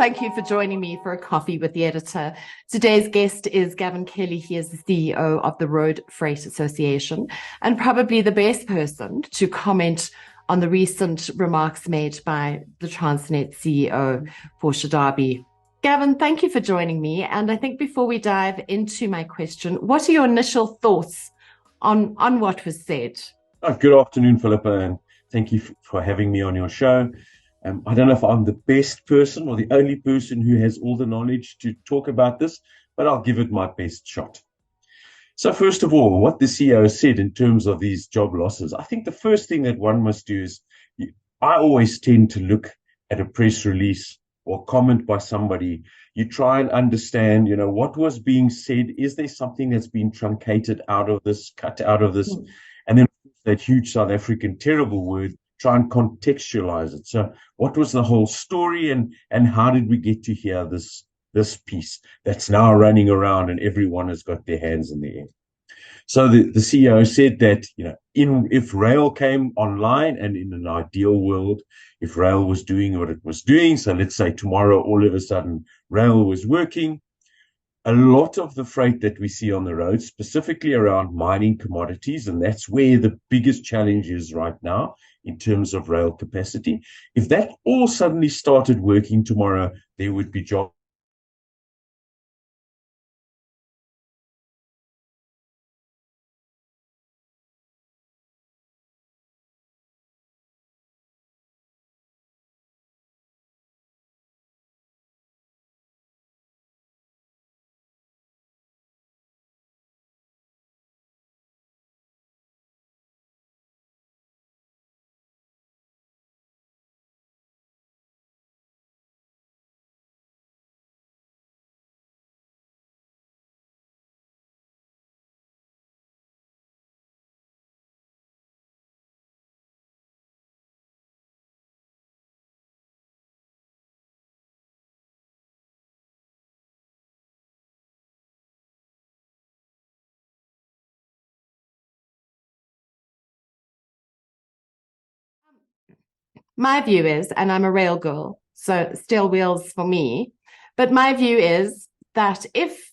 Thank you for joining me for a coffee with the editor. Today's guest is Gavin Kelly. He is the CEO of the Road Freight Association and probably the best person to comment on the recent remarks made by the Transnet CEO, Portia Derby. Gavin, thank you for joining me. And I think before we dive into my question, what are your initial thoughts on what was said? Good afternoon, Philippa, and thank you for having me on your show. I don't know if I'm the best person or the only person who has all the knowledge to talk about this, but I'll give it my best shot. So first of all, what the CEO said in terms of these job losses, I think the first thing that one must do is, I always tend to look at a press release or comment by somebody. You try and understand, what was being said. Is there something that's been truncated out of this, cut out of this? And then that huge South African terrible word, try and contextualize it. So what was the whole story and how did we get to hear this piece that's now running around and everyone has got their hands in the air? So the CEO said that, if rail came online and in an ideal world, if rail was doing what it was doing, so let's say tomorrow all of a sudden rail was working, a lot of the freight that we see on the road, specifically around mining commodities, and that's where the biggest challenge is right now in terms of rail capacity. If that all suddenly started working tomorrow, there would be jobs. My view is, and I'm a rail girl, so still wheels for me, but my view is that if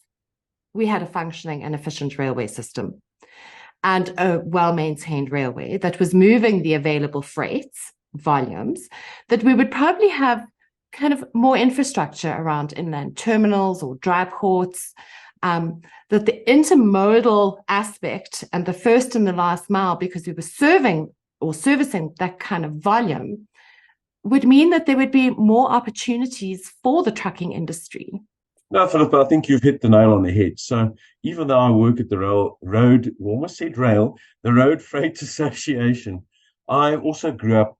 we had a functioning and efficient railway system and a well-maintained railway that was moving the available freights volumes, that we would probably have kind of more infrastructure around inland terminals or dry ports, that the intermodal aspect and the first and the last mile, because we were serving or servicing that kind of volume, would mean that there would be more opportunities for the trucking industry. No, Philippa, I think you've hit the nail on the head. So even though I work at the the Road Freight Association, I also grew up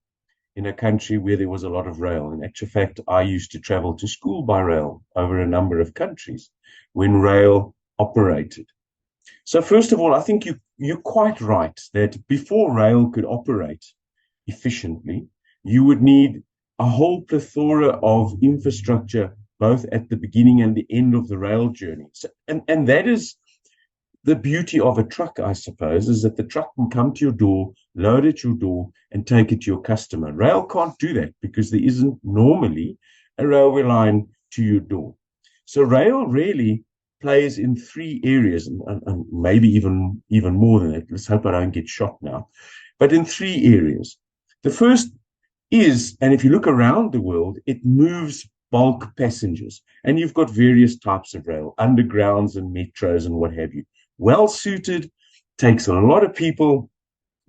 in a country where there was a lot of rail. In actual fact, I used to travel to school by rail over a number of countries when rail operated. So first of all, I think you're quite right that before rail could operate efficiently, you would need a whole plethora of infrastructure, both at the beginning and the end of the rail journey. So, and that is the beauty of a truck, I suppose, is that the truck can come to your door, load at your door, and take it to your customer. Rail can't do that because there isn't normally a railway line to your door. So rail really plays in three areas, and maybe even more than that. Let's hope I don't get shot now. But in three areas. The first is, and if you look around the world, it moves bulk passengers. And you've got various types of rail, undergrounds and metros and what have you. Well suited, takes a lot of people,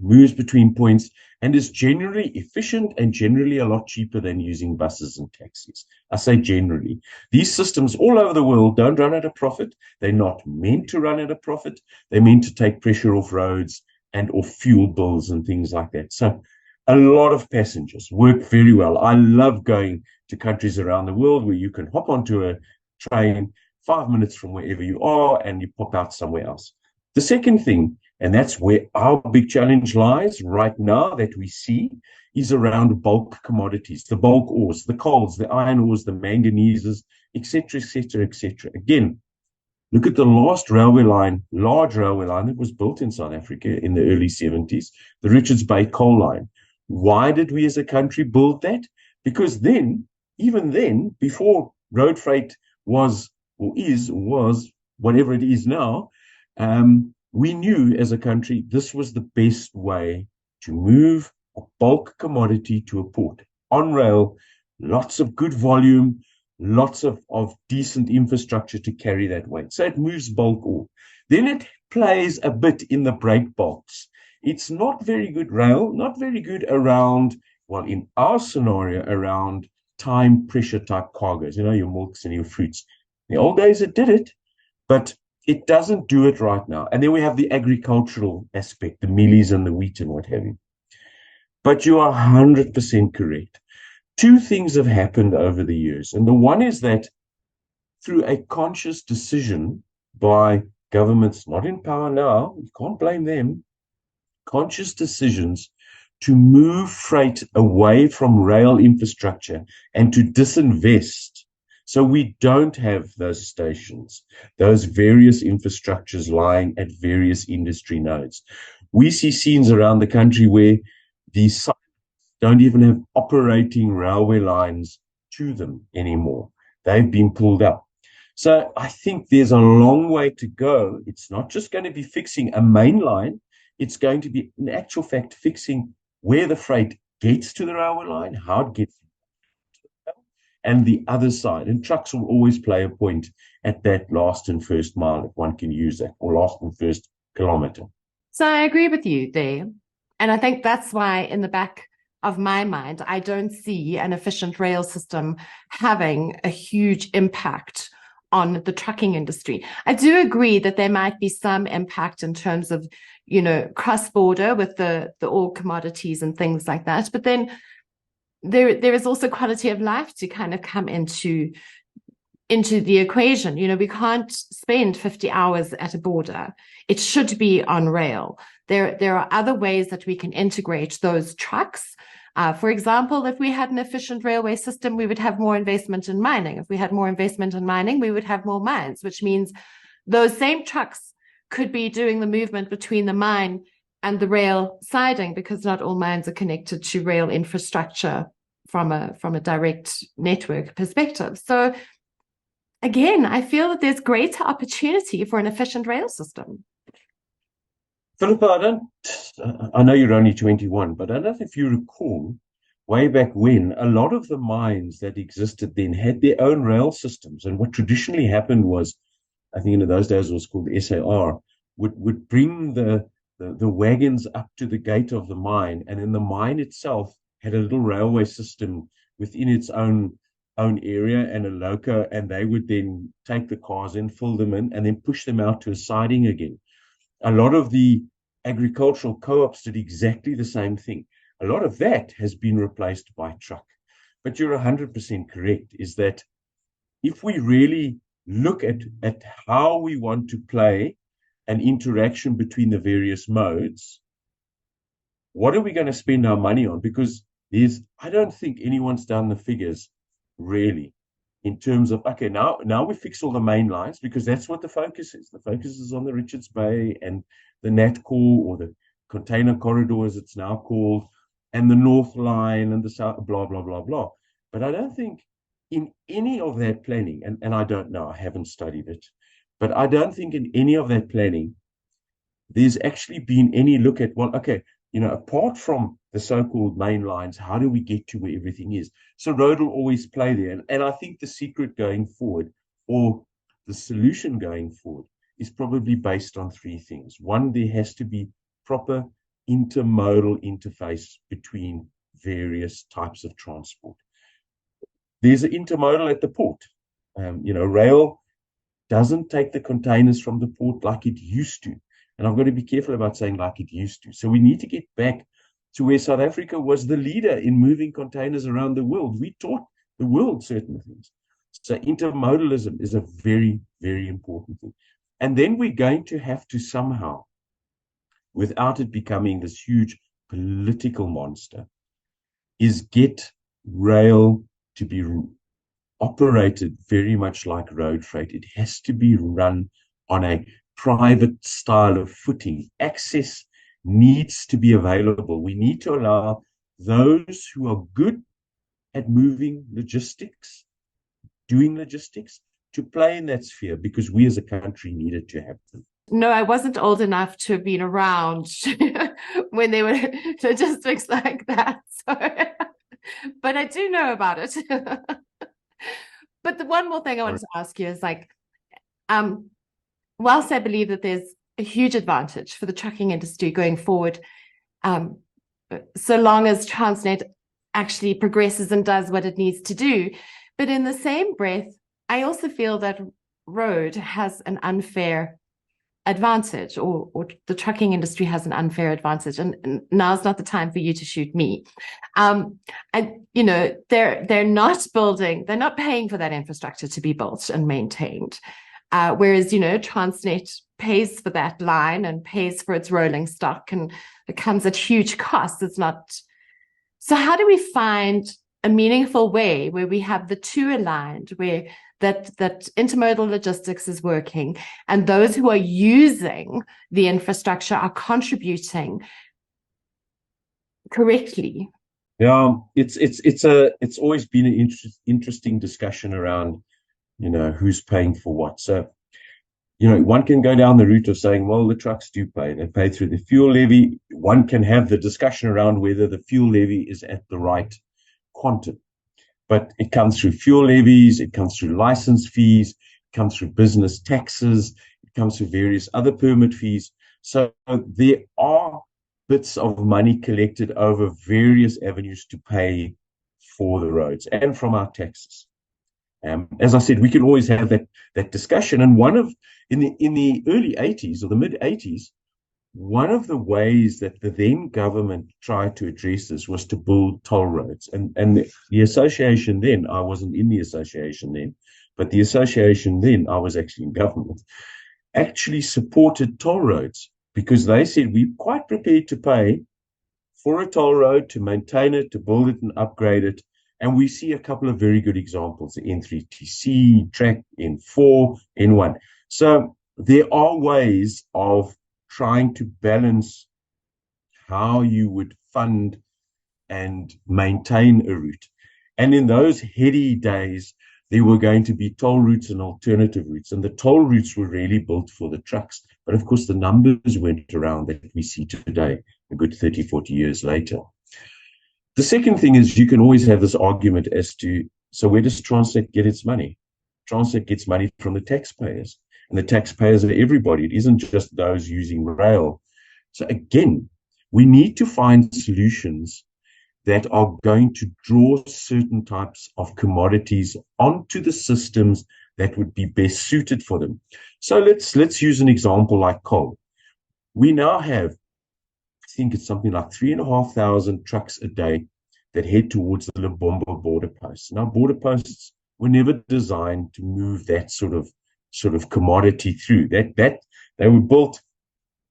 moves between points, and is generally efficient and generally a lot cheaper than using buses and taxis. I say generally. These systems all over the world don't run at a profit. They're not meant to run at a profit. They're meant to take pressure off roads and off fuel bills and things like that. So a lot of passengers work very well. I love going to countries around the world where you can hop onto a train 5 minutes from wherever you are and you pop out somewhere else. The second thing, and that's where our big challenge lies right now that we see, is around bulk commodities, the bulk ores, the coals, the iron ores, the manganeses, etc., etc., etc. Again, look at the last railway line, large railway line that was built in South Africa in the early 70s, the Richards Bay coal line. Why did we as a country build that? Because then even then, before road freight was whatever it is now, we knew as a country this was the best way to move a bulk commodity to a port on rail, lots of good volume, lots of decent infrastructure to carry that weight. So it moves bulk off. Then it plays a bit in the break bulks. It's not very good rail, not very good around, well, in our scenario, around time pressure type cargoes, your milks and your fruits. In the old days it did it, but it doesn't do it right now. And then we have the agricultural aspect, the mealies and the wheat and what have you. But you are 100% correct. Two things have happened over the years. And the one is that through a conscious decision by governments not in power now, you can't blame them, conscious decisions to move freight away from rail infrastructure and to disinvest. So we don't have those stations, those various infrastructures lying at various industry nodes. We see scenes around the country where these sites don't even have operating railway lines to them anymore. They've been pulled up. So I think there's a long way to go. It's not just going to be fixing a main line. It's going to be, in actual fact, fixing where the freight gets to the railway line, how it gets, and the other side. And trucks will always play a point at that last and first mile, if one can use that, or last and first kilometer. So I agree with you there. And I think that's why in the back of my mind, I don't see an efficient rail system having a huge impact on the trucking industry. I do agree that there might be some impact in terms of, cross-border with the oil commodities and things like that. But then there is also quality of life to kind of come into the equation. We can't spend 50 hours at a border. It should be on rail. There are other ways that we can integrate those trucks. For example, if we had an efficient railway system, we would have more investment in mining. If we had more investment in mining, we would have more mines, which means those same trucks could be doing the movement between the mine and the rail siding, because not all mines are connected to rail infrastructure from a direct network perspective. So again, I feel that there's greater opportunity for an efficient rail system. Philippa, I know you're only 21, but I don't know if you recall, way back when, a lot of the mines that existed then had their own rail systems. And what traditionally happened was, I think in those days it was called SAR, would bring the wagons up to the gate of the mine, and then the mine itself had a little railway system within its own area and a loco, and they would then take the cars in, fill them in, and then push them out to a siding again. A lot of the agricultural co-ops did exactly the same thing. A lot of that has been replaced by truck. But you're 100% correct, is that if we really look at how we want to play an interaction between the various modes, what are we going to spend our money on? Because I don't think anyone's done the figures really in terms of, okay, now we fix all the main lines, because that's what the focus is. The focus is on the Richards Bay and the NatCor, or the container corridor as it's now called, and the North Line and the South, blah, blah, blah, blah. But I don't think in any of that planning, and I don't know, I haven't studied it, but I don't think in any of that planning, there's actually been any look at, well, okay, apart from the so-called main lines, how do we get to where everything is? So road will always play there. And I think the secret going forward, or the solution going forward, is probably based on three things. One, there has to be proper intermodal interface between various types of transport. There's an intermodal at the port. Rail doesn't take the containers from the port like it used to. And I've got to be careful about saying like it used to. So we need to get back to where South Africa was the leader in moving containers around the world. We taught the world certain things. So intermodalism is a very, very important thing. And then we're going to have to somehow, without it becoming this huge political monster, is get rail to be operated very much like road freight. It has to be run on a private style of footing. Access needs to be available. We need to allow those who are good at moving logistics, doing logistics, to play in that sphere because we as a country needed to have them. No, I wasn't old enough to have been around when they were logistics like that. So, but I do know about it. But the one more thing I wanted to ask you is like, whilst I believe that there's a huge advantage for the trucking industry going forward, so long as Transnet actually progresses and does what it needs to do. But in the same breath, I also feel that road has an unfair advantage, or the trucking industry has an unfair advantage. And now's not the time for you to shoot me. And you know, they're not paying for that infrastructure to be built and maintained. Whereas, you know, Transnet pays for that line and pays for its rolling stock, and it comes at huge cost. It's not. So how do we find a meaningful way where we have the two aligned, where that intermodal logistics is working and those who are using the infrastructure are contributing correctly? Yeah, it's always been an interesting discussion around, you know, who's paying for what. So, you know, one can go down the route of saying, well, the trucks do pay. They pay through the fuel levy. One can have the discussion around whether the fuel levy is at the right quantum. But it comes through fuel levies, it comes through license fees, it comes through business taxes, it comes through various other permit fees. So there are bits of money collected over various avenues to pay for the roads and from our taxes. As I said, we can always have that discussion. And in the early 80s or the mid 80s, one of the ways that the then government tried to address this was to build toll roads. And the association then, I wasn't in the association then, but the association then, I was actually in government, actually supported toll roads because they said, we're quite prepared to pay for a toll road, to maintain it, to build it and upgrade it. And we see a couple of very good examples, the N3TC, track, N4, N1. So there are ways of trying to balance how you would fund and maintain a route. And in those heady days, there were going to be toll routes and alternative routes. And the toll routes were really built for the trucks. But of course, the numbers went around that we see today, a good 30, 40 years later. The second thing is you can always have this argument as to, so where does Transnet get its money? Transnet gets money from the taxpayers. And the taxpayers are everybody. It isn't just those using rail. So again, we need to find solutions that are going to draw certain types of commodities onto the systems that would be best suited for them. So let's use an example like coal. We now have, I think it's something like 3,500 trucks a day that head towards the Lebombo border posts. Now, border posts were never designed to move that sort of commodity through. That they were built,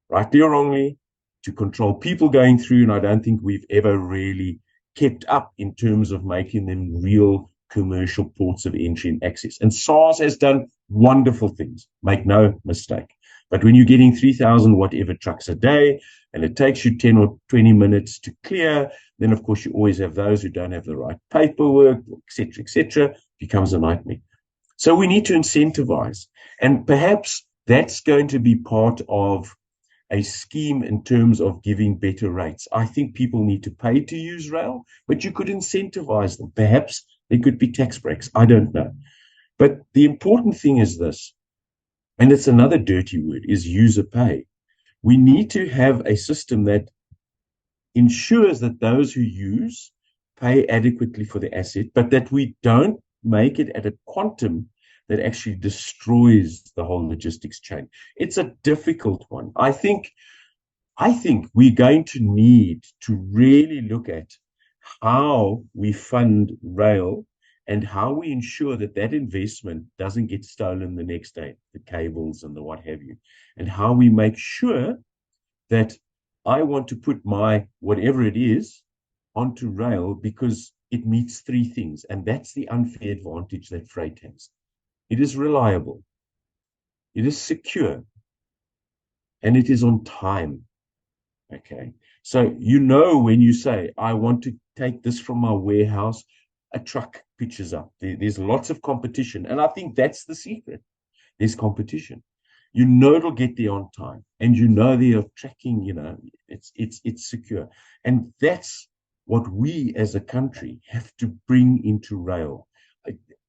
rightly or wrongly, to control people going through, and I don't think we've ever really kept up in terms of making them real commercial ports of entry and access. And SARS has done wonderful things, make no mistake. But when you're getting 3,000 whatever trucks a day, and it takes you 10 or 20 minutes to clear, then of course you always have those who don't have the right paperwork, et cetera, becomes a nightmare. So we need to incentivize. And perhaps that's going to be part of a scheme in terms of giving better rates. I think people need to pay to use rail, but you could incentivize them. Perhaps there could be tax breaks. I don't know. But the important thing is this, and it's another dirty word, is user pay. We need to have a system that ensures that those who use pay adequately for the asset, but that we don't make it at a quantum that actually destroys the whole logistics chain. It's a difficult one. I think we're going to need to really look at how we fund rail and how we ensure that that investment doesn't get stolen the next day, the cables and the what have you, and how we make sure that I want to put my whatever it is onto rail because it meets three things, and that's the unfair advantage that freight has. It is reliable, it is secure, and it is on time. Okay. So, you know, when you say, I want to take this from my warehouse, a truck pitches up. There's lots of competition. And I think that's the secret. There's competition. You know it'll get there on time. And you know they are tracking, it's secure. And that's what we as a country have to bring into rail.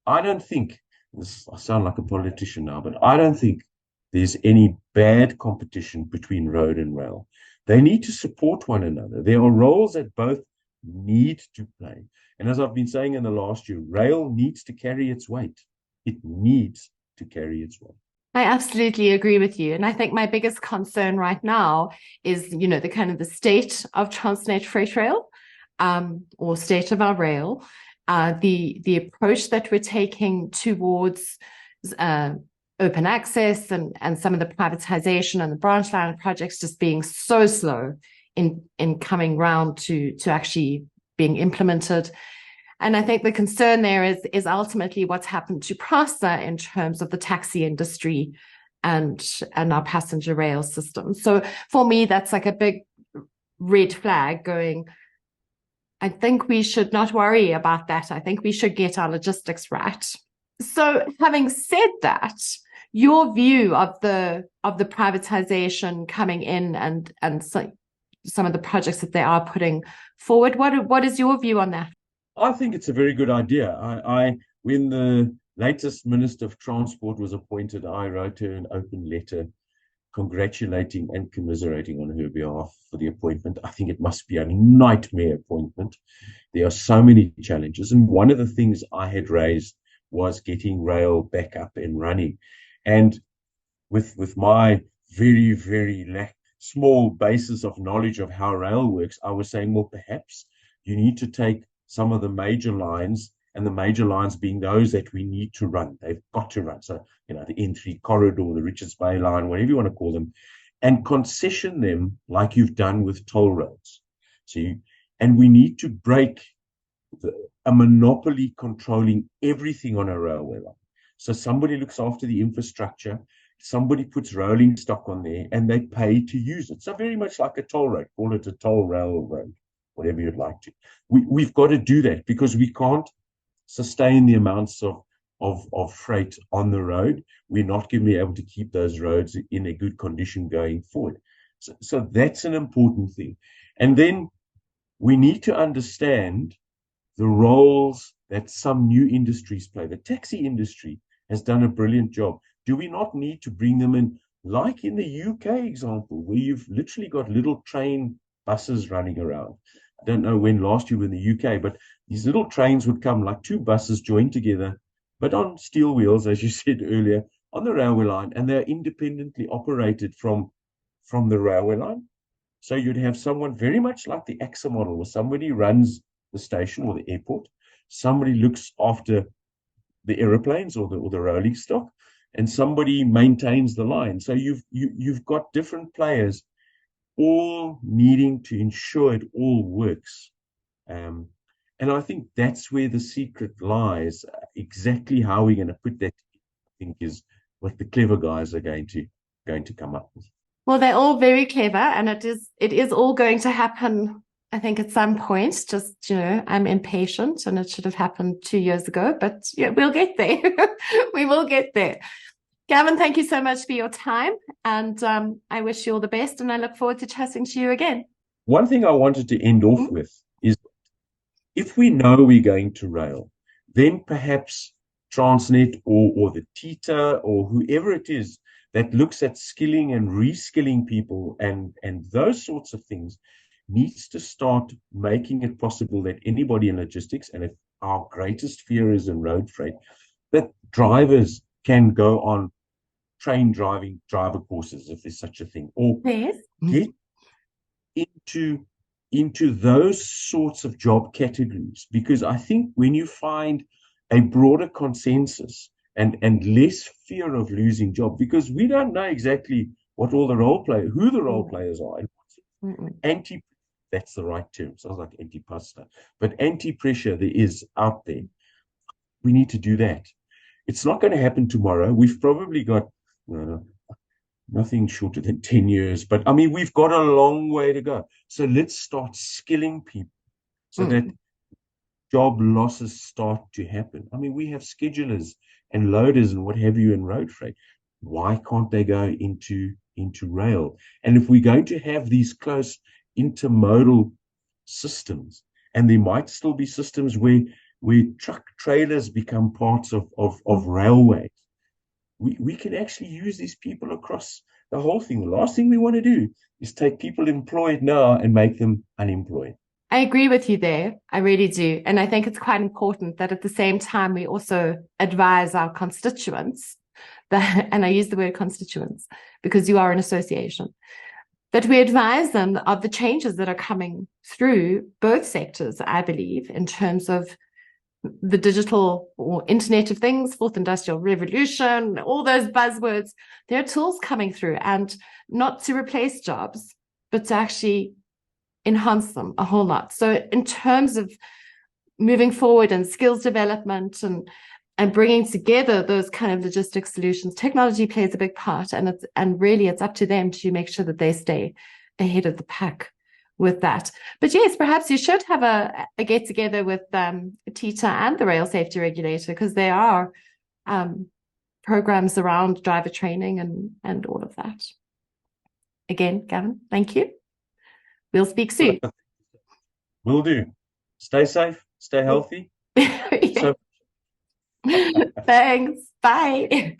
I don't think, I sound like a politician now, but I don't think there's any bad competition between road and rail. They need to support one another. There are roles that both need to play. And as I've been saying in the last year, rail needs to carry its weight. It needs to carry its weight. I absolutely agree with you. And I think my biggest concern right now is, the kind of the state of Transnet Freight Rail, or state of our rail, the approach that we're taking towards open access and some of the privatization and the branch line projects just being so slow in coming round to actually being implemented. And I think the concern there is ultimately what's happened to PRASA in terms of the taxi industry and our passenger rail system. So for me, that's like a big red flag going, I think we should not worry about that. I think we should get our logistics right. So having said that, your view of the privatization coming in and some of the projects that they are putting forward, what is your view on that? I think it's a very good idea. When the latest Minister of Transport was appointed, I wrote her an open letter congratulating and commiserating on her behalf for the appointment. I think it must be a nightmare appointment. There are so many challenges. And one of the things I had raised was getting rail back up and running. And with my very, very small basis of knowledge of how rail works, I was saying, well, perhaps you need to take some of the major lines, and the major lines being those that we need to run. They've got to run. So, the N3 corridor, the Richards Bay line, whatever you want to call them, and concession them like you've done with toll roads. And we need to break a monopoly controlling everything on a railway line. So somebody looks after the infrastructure, somebody puts rolling stock on there, and they pay to use it. So very much like a toll road, call it a toll railroad, whatever you'd like to. We've got to do that because we can't sustain the amounts of freight on the road. We're not going to be able to keep those roads in a good condition going forward. So that's an important thing. And then we need to understand the roles that some new industries play. The taxi industry has done a brilliant job. Do we not need to bring them in, like in the UK example, where you've literally got little train buses running around? I don't know when last you were in the UK, but these little trains would come like two buses joined together, but on steel wheels, as you said earlier, on the railway line, and they're independently operated from the railway line. So you'd have someone very much like the AXA model, where somebody runs the station or the airport, somebody looks after the aeroplanes or the rolling stock, and somebody maintains the line. So you've got different players all needing to ensure it all works. And I think that's where the secret lies. Exactly how we're going to put that, I think, is what the clever guys are going to come up with. Well, they're all very clever, and it is all going to happen, I think, at some point. Just, I'm impatient, and it should have happened 2 years ago, but yeah, we'll get there. We will get there. Gavin, thank you so much for your time, and I wish you all the best, and I look forward to chatting to you again. One thing I wanted to end off with is, if we know we're going to rail, then perhaps Transnet or the TITA or whoever it is that looks at skilling and reskilling people and those sorts of things needs to start making it possible that anybody in logistics, and if our greatest fear is in road freight, that drivers can go on train driver courses, if there's such a thing, or get into those sorts of job categories. Because I think when you find a broader consensus and less fear of losing job, because we don't know exactly what all the who the role players are. That's the right term. Sounds like anti-pasta, but anti-pressure there is out there. We need to do that. It's not going to happen tomorrow. We've probably got nothing shorter than 10 years, but I mean, we've got a long way to go. So let's start skilling people so that job losses start to happen. I mean, we have schedulers and loaders and what have you in road freight. Why can't they go into rail? And if we're going to have these close intermodal systems, and there might still be systems where truck trailers become parts of railways, we can actually use these people across the whole thing. The last thing we want to do is take people employed now and make them unemployed. I agree with you there. I really do. And I think it's quite important that at the same time, we also advise our constituents that, and I use the word constituents because you are an association, that we advise them of the changes that are coming through both sectors, I believe, in terms of the digital or Internet of Things, fourth industrial revolution, all those buzzwords. There are tools coming through, and not to replace jobs, but to actually enhance them a whole lot. So in terms of moving forward and skills development and bringing together those kind of logistics solutions, technology plays a big part, and really it's up to them to make sure that they stay ahead of the pack with that. But yes, perhaps you should have a get together with TITA and the rail safety regulator, because there are programs around driver training and all of that. Again, Gavin, thank you. We'll speak soon. Will do. Stay safe, stay healthy. Thanks. Bye.